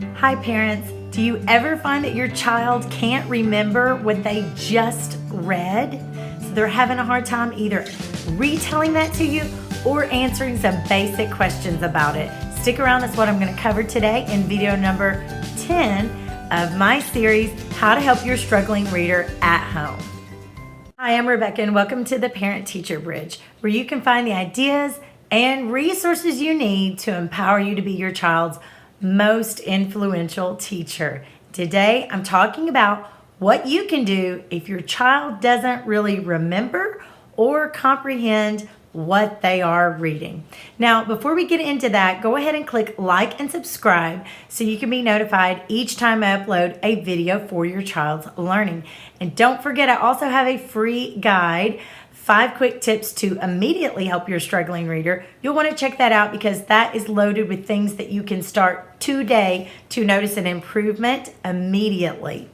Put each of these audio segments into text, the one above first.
Hi parents, do you ever find that your child can't remember what they just read? So they're having a hard time either retelling that to you or answering some basic questions about it. Stick around, that's what I'm going to cover today in video number 10 of my series, How to Help Your Struggling Reader at Home. Hi, I'm Rebecca and welcome to the Parent Teacher Bridge, where you can find the ideas and resources you need to empower you to be your child's most influential teacher. Today, I'm talking about what you can do if your child doesn't really remember or comprehend what they are reading. Now, before we get into that, go ahead and click like and subscribe so you can be notified each time I upload a video for your child's learning. And don't forget, I also have a free guide, 5 quick tips to immediately help your struggling reader. You'll want to check that out because that is loaded with things that you can start today to notice an improvement immediately.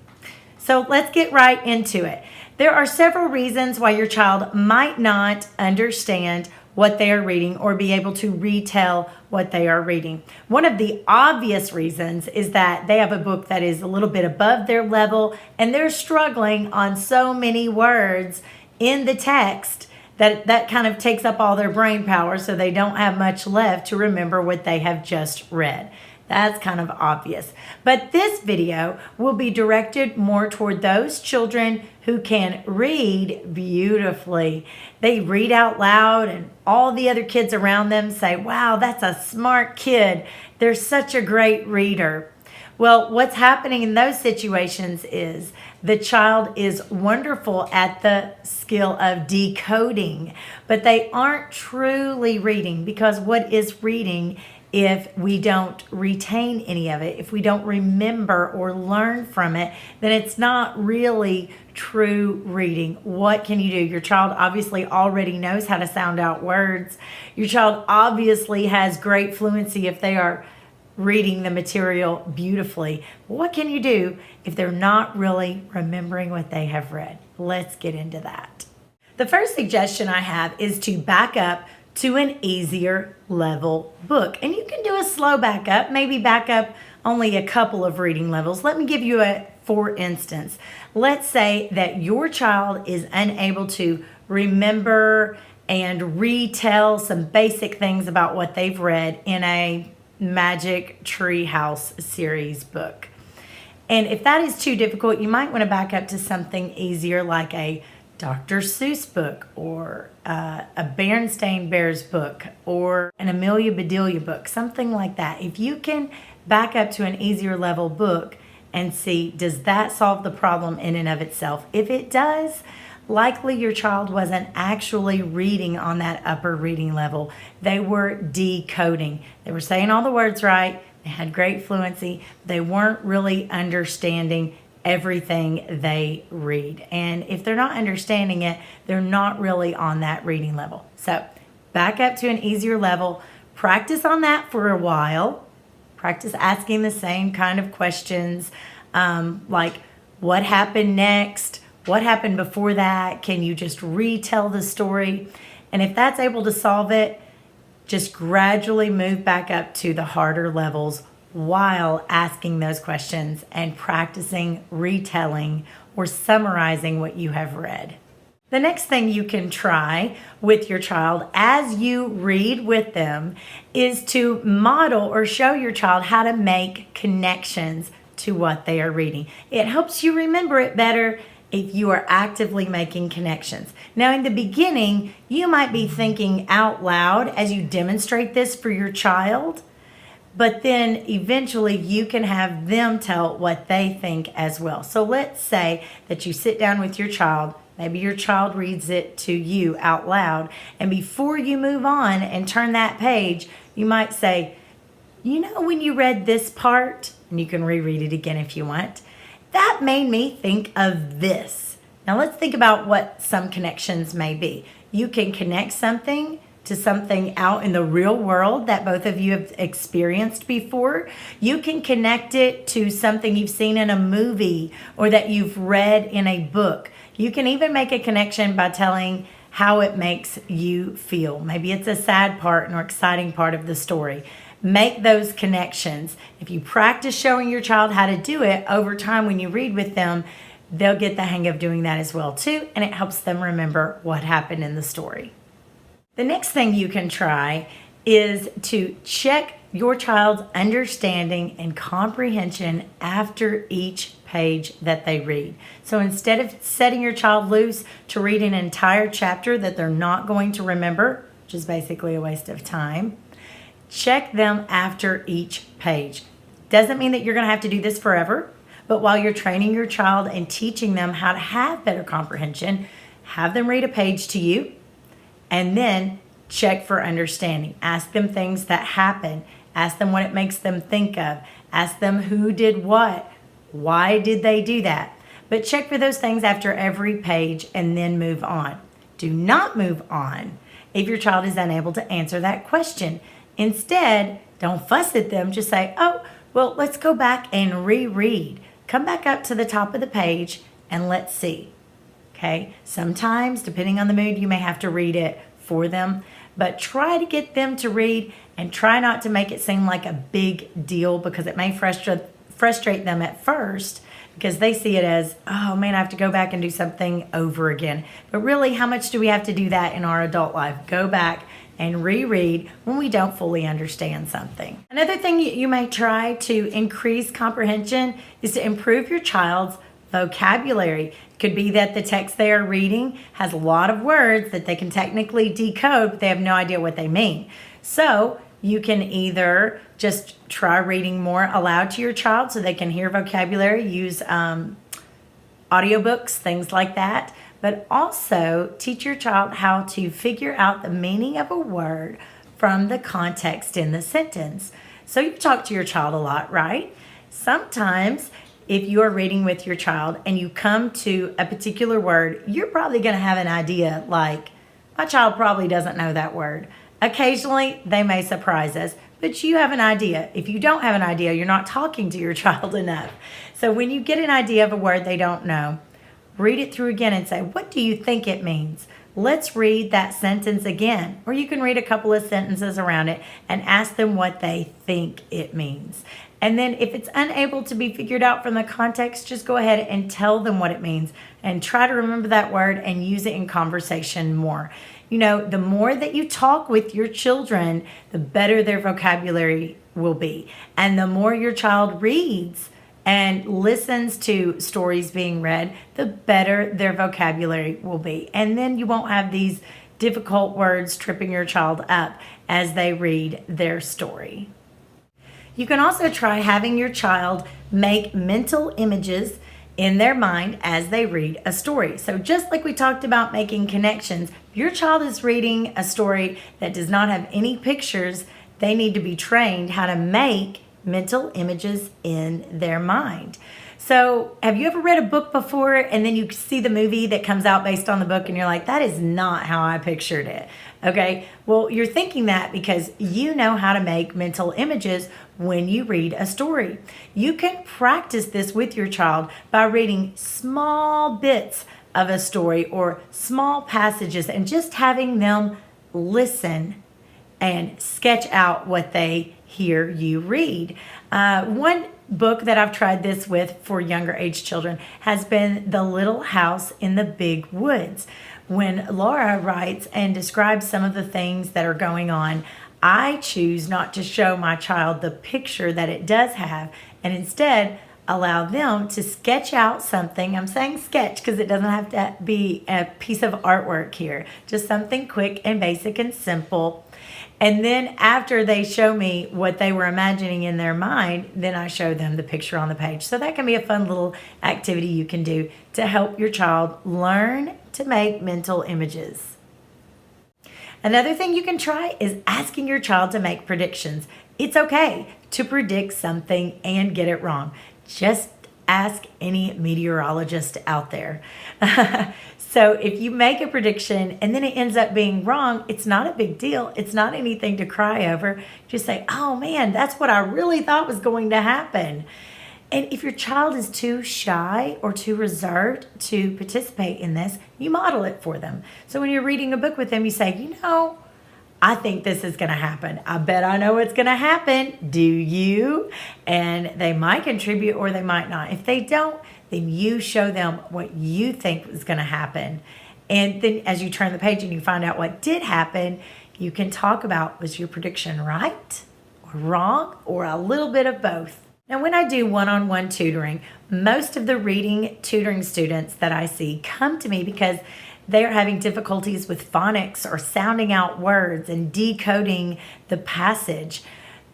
So let's get right into it. There are several reasons why your child might not understand what they are reading or be able to retell what they are reading. One of the obvious reasons is that they have a book that is a little bit above their level and they're struggling on so many words in the text that kind of takes up all their brain power, so they don't have much left to remember what they have just read. That's kind of obvious. But this video will be directed more toward those children who can read beautifully. They read out loud and all the other kids around them say, "Wow, that's a smart kid. They're such a great reader." Well, what's happening in those situations is the child is wonderful at the skill of decoding, but they aren't truly reading, because what is reading if we don't retain any of it, if we don't remember or learn from it, then it's not really true reading. What can you do? Your child obviously already knows how to sound out words. Your child obviously has great fluency if they are reading the material beautifully. What can you do if they're not really remembering what they have read? Let's get into that. The first suggestion I have is to back up to an easier level book. And you can do a slow backup, maybe back up only a couple of reading levels. Let me give you a for instance. Let's say that your child is unable to remember and retell some basic things about what they've read in a Magic Tree House series book. And if that is too difficult, you might want to back up to something easier like a Dr. Seuss book or a Berenstain Bears book or an Amelia Bedelia book, something like that. If you can back up to an easier level book and see, does that solve the problem in and of itself? If it does, likely your child wasn't actually reading on that upper reading level. They were decoding. They were saying all the words right. They had great fluency. They weren't really understanding everything they read. And if they're not understanding it, they're not really on that reading level. So back up to an easier level. Practice on that for a while. Practice asking the same kind of questions, like what happened next? What happened before that? Can you just retell the story? And if that's able to solve it, just gradually move back up to the harder levels while asking those questions and practicing retelling or summarizing what you have read. The next thing you can try with your child as you read with them is to model or show your child how to make connections to what they are reading. It helps you remember it better if you are actively making connections. Now, in the beginning, you might be thinking out loud as you demonstrate this for your child, but then eventually you can have them tell what they think as well. So let's say that you sit down with your child, maybe your child reads it to you out loud, and before you move on and turn that page, you might say, "You know, when you read this part," and you can reread it again if you want, "that made me think of this." Now let's think about what some connections may be. You can connect something to something out in the real world that both of you have experienced before. You can connect it to something you've seen in a movie or that you've read in a book. You can even make a connection by telling how it makes you feel. Maybe it's a sad part or exciting part of the story. Make those connections. If you practice showing your child how to do it over time when you read with them, they'll get the hang of doing that as well too, and it helps them remember what happened in the story. The next thing you can try is to check your child's understanding and comprehension after each page that they read. So instead of setting your child loose to read an entire chapter that they're not going to remember, which is basically a waste of time, check them after each page. Doesn't mean that you're going to have to do this forever, but while you're training your child and teaching them how to have better comprehension, have them read a page to you and then check for understanding. Ask them things that happen. Ask them what it makes them think of. Ask them who did what. Why did they do that? But check for those things after every page and then move on. Do not move on if your child is unable to answer that question. Instead, don't fuss at them. Just say, oh, well, let's go back and reread. Come back up to the top of the page and let's see. Okay? Sometimes, depending on the mood, you may have to read it for them. But try to get them to read and try not to make it seem like a big deal, because it may frustrate them at first because they see it as, oh man, I have to go back and do something over again. But really, how much do we have to do that in our adult life? Go back and reread when we don't fully understand something. Another thing you may try to increase comprehension is to improve your child's vocabulary. It could be that the text they are reading has a lot of words that they can technically decode, but they have no idea what they mean. So you can either just try reading more aloud to your child so they can hear vocabulary, use audiobooks, things like that, but also teach your child how to figure out the meaning of a word from the context in the sentence. So you talk to your child a lot, right? Sometimes if you are reading with your child and you come to a particular word, you're probably going to have an idea like, my child probably doesn't know that word. Occasionally, they may surprise us, but you have an idea. If you don't have an idea, you're not talking to your child enough. So when you get an idea of a word they don't know, read it through again and say, what do you think it means? Let's read that sentence again. Or you can read a couple of sentences around it and ask them what they think it means. And then if it's unable to be figured out from the context, just go ahead and tell them what it means and try to remember that word and use it in conversation more. You know, the more that you talk with your children, the better their vocabulary will be. And the more your child reads and listens to stories being read, the better their vocabulary will be. And then you won't have these difficult words tripping your child up as they read their story. You can also try having your child make mental images in their mind as they read a story. So just like we talked about making connections, if your child is reading a story that does not have any pictures, they need to be trained how to make mental images in their mind. So have you ever read a book before and then you see the movie that comes out based on the book and you're like, that is not how I pictured it? Okay, well, you're thinking that because you know how to make mental images when you read a story. You can practice this with your child by reading small bits of a story or small passages and just having them listen and sketch out what they hear you read. One book that I've tried this with for younger age children has been The Little House in the Big Woods. When Laura writes and describes some of the things that are going on, I choose not to show my child the picture that it does have and instead allow them to sketch out something. I'm saying sketch because it doesn't have to be a piece of artwork here, just something quick and basic and simple. And then after they show me what they were imagining in their mind, then I show them the picture on the page. So that can be a fun little activity you can do to help your child learn to make mental images. Another thing you can try is asking your child to make predictions. It's okay to predict something and get it wrong. Just ask any meteorologist out there. So if you make a prediction and then it ends up being wrong, it's not a big deal. It's not anything to cry over. Just say, oh man, that's what I really thought was going to happen. And if your child is too shy or too reserved to participate in this, you model it for them. So when you're reading a book with them, you say, you know, I think this is going to happen. I bet I know what's going to happen. Do you? And they might contribute or they might not. If they don't, then you show them what you think is going to happen. And then as you turn the page and you find out what did happen, you can talk about, was your prediction right or wrong or a little bit of both? Now, when I do one-on-one tutoring, most of the reading tutoring students that I see come to me because they are having difficulties with phonics or sounding out words and decoding the passage.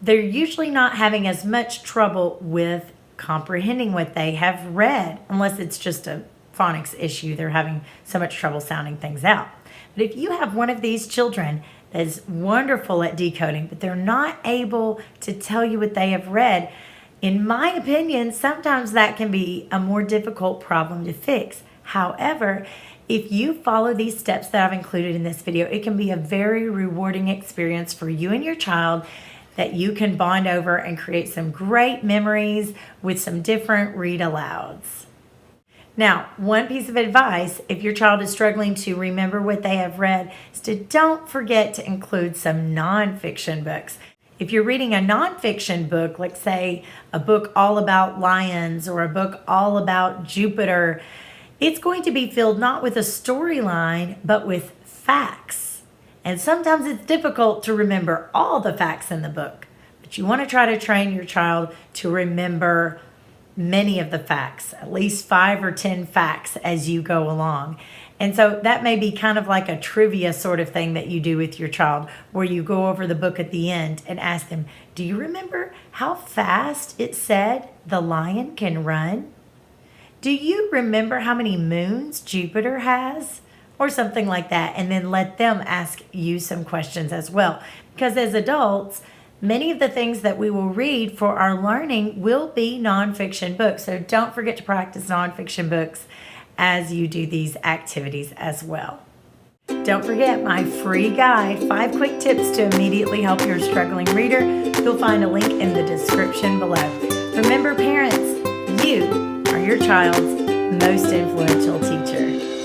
They're usually not having as much trouble with comprehending what they have read, unless it's just a phonics issue. They're having so much trouble sounding things out. But if you have one of these children that is wonderful at decoding, but they're not able to tell you what they have read, in my opinion, sometimes that can be a more difficult problem to fix. However, if you follow these steps that I've included in this video, it can be a very rewarding experience for you and your child that you can bond over and create some great memories with some different read alouds. Now, one piece of advice, if your child is struggling to remember what they have read, is to don't forget to include some nonfiction books. If you're reading a nonfiction book, like say a book all about lions or a book all about Jupiter, it's going to be filled not with a storyline, but with facts. And sometimes it's difficult to remember all the facts in the book, but you want to try to train your child to remember many of the facts, at least 5 or 10 facts as you go along. And so that may be kind of like a trivia sort of thing that you do with your child, where you go over the book at the end and ask them, do you remember how fast it said the lion can run? Do you remember how many moons Jupiter has? Or something like that. And then let them ask you some questions as well. Because as adults, many of the things that we will read for our learning will be nonfiction books. So don't forget to practice nonfiction books as you do these activities as well. Don't forget my free guide, 5 quick tips to immediately help your struggling reader. You'll find a link in the description below. Remember, parents, you are your child's most influential teacher.